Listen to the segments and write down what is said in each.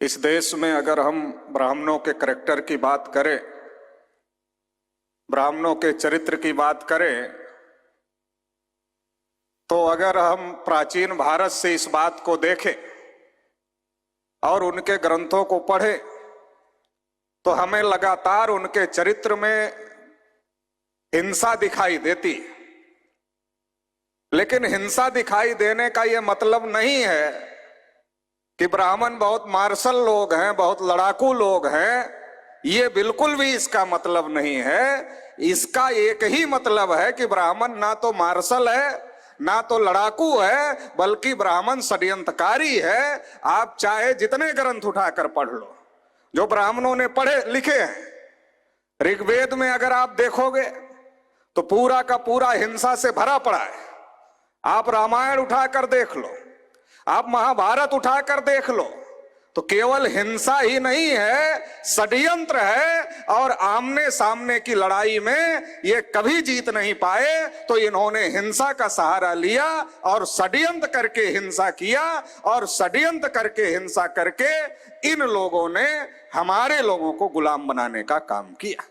इस देश में अगर हम ब्राह्मणों के करैक्टर की बात करें, ब्राह्मणों के चरित्र की बात करें, तो अगर हम प्राचीन भारत से इस बात को देखें और उनके ग्रंथों को पढ़ें तो हमें लगातार उनके चरित्र में हिंसा दिखाई देती। लेकिन हिंसा दिखाई देने का यह मतलब नहीं है कि ब्राह्मण बहुत मार्शल लोग हैं, बहुत लड़ाकू लोग हैं। ये बिल्कुल भी इसका मतलब नहीं है। इसका एक ही मतलब है कि ब्राह्मण ना तो मार्शल है, ना तो लड़ाकू है, बल्कि ब्राह्मण षड्यंत्रकारी है। आप चाहे जितने ग्रंथ उठाकर पढ़ लो जो ब्राह्मणों ने पढ़े लिखे हैं। ऋग्वेद में अगर आप देखोगे तो पूरा का पूरा हिंसा से भरा पड़ा है। आप रामायण उठाकर देख लो, आप महाभारत उठाकर देख लो, तो केवल हिंसा ही नहीं है, षड्यंत्र है। और आमने सामने की लड़ाई में ये कभी जीत नहीं पाए, तो इन्होंने हिंसा का सहारा लिया और षड्यंत्र करके हिंसा किया। और षड्यंत्र करके हिंसा करके इन लोगों ने हमारे लोगों को गुलाम बनाने का काम किया।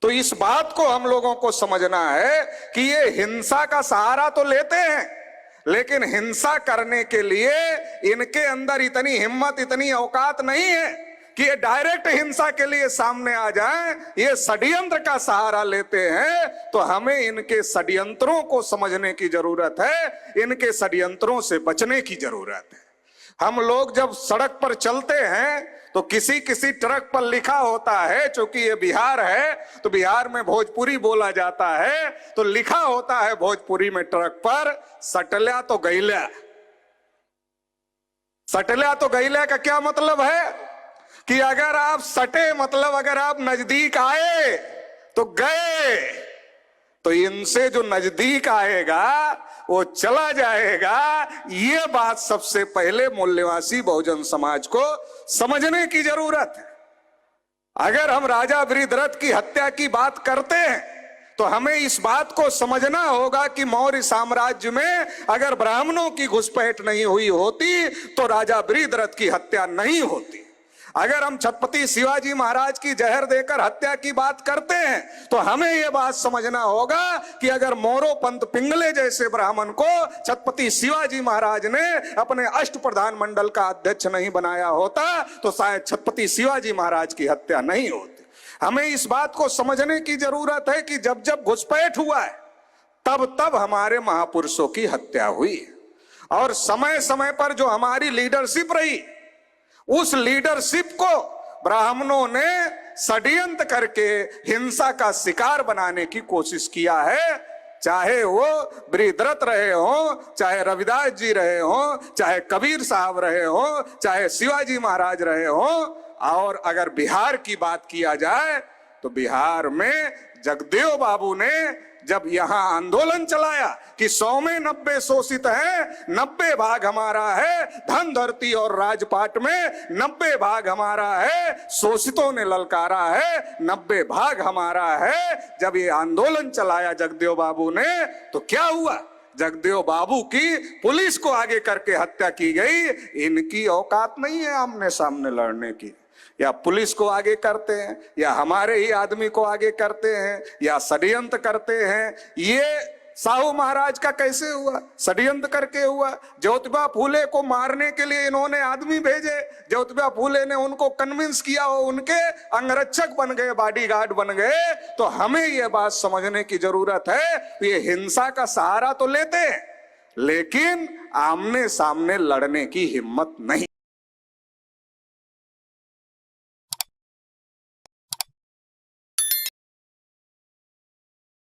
तो इस बात को हम लोगों को समझना है कि ये हिंसा का सहारा तो लेते हैं, लेकिन हिंसा करने के लिए इनके अंदर इतनी हिम्मत, इतनी औकात नहीं है कि ये डायरेक्ट हिंसा के लिए सामने आ जाएं। ये षड्यंत्र का सहारा लेते हैं। तो हमें इनके षड्यंत्रों को समझने की जरूरत है, इनके षड्यंत्रों से बचने की जरूरत है। हम लोग जब सड़क पर चलते हैं तो किसी किसी ट्रक पर लिखा होता है, चूंकि ये बिहार है तो बिहार में भोजपुरी बोला जाता है, तो लिखा होता है भोजपुरी में ट्रक पर, सटल्या तो गैल्या। सटल्या तो गैल्या का क्या मतलब है कि अगर आप सटे मतलब अगर आप नजदीक आए तो गए, तो इनसे जो नजदीक आएगा वो चला जाएगा। ये बात सबसे पहले मूल्यवासी बहुजन समाज को समझने की जरूरत है। अगर हम राजा वृषध्वज की हत्या की बात करते हैं तो हमें इस बात को समझना होगा कि मौर्य साम्राज्य में अगर ब्राह्मणों की घुसपैठ नहीं हुई होती तो राजा वृषध्वज की हत्या नहीं होती। अगर हम छत्रपति शिवाजी महाराज की जहर देकर हत्या की बात करते हैं तो हमें यह बात समझना होगा कि अगर मोरोपंत पिंगले जैसे ब्राह्मण को छत्रपति शिवाजी महाराज ने अपने अष्ट प्रधान मंडल का अध्यक्ष नहीं बनाया होता तो शायद छत्रपति शिवाजी महाराज की हत्या नहीं होती। हमें इस बात को समझने की जरूरत है कि जब जब घुसपैठ हुआ है तब तब हमारे महापुरुषों की हत्या हुई। और समय समय पर जो हमारी लीडरशिप रही, उस लीडरशिप को ब्राह्मणों ने षड्यंत्र करके हिंसा का शिकार बनाने की कोशिश किया है। चाहे वो वृषध्वज रहे हो, चाहे रविदास जी रहे हो, चाहे कबीर साहब रहे हो, चाहे शिवाजी महाराज रहे हो। और अगर बिहार की बात किया जाए तो बिहार में जगदेव बाबू ने जब यहां आंदोलन चलाया कि 100 में 90 शोषित हैं, 90 भाग हमारा है, धन धरती और राजपाट में 90 भाग हमारा है, शोषितों ने ललकारा है 90 भाग हमारा है। जब ये आंदोलन चलाया जगदेव बाबू ने तो क्या हुआ? जगदेव बाबू की पुलिस को आगे करके हत्या की गई। इनकी औकात नहीं है आमने सामने लड़ने की। या पुलिस को आगे करते हैं, या हमारे ही आदमी को आगे करते हैं, या षड्यंत्र करते हैं। ये साहू महाराज का कैसे हुआ? षड्यंत्र करके हुआ। ज्योतिबा फूले को मारने के लिए इन्होंने आदमी भेजे, ज्योतिबा फूले ने उनको कन्विंस किया, वो उनके अंगरक्षक बन गए, बॉडीगार्ड बन गए। तो हमें ये बात समझने की जरूरत है, ये हिंसा का सहारा तो लेते हैं लेकिन आमने सामने लड़ने की हिम्मत नहीं।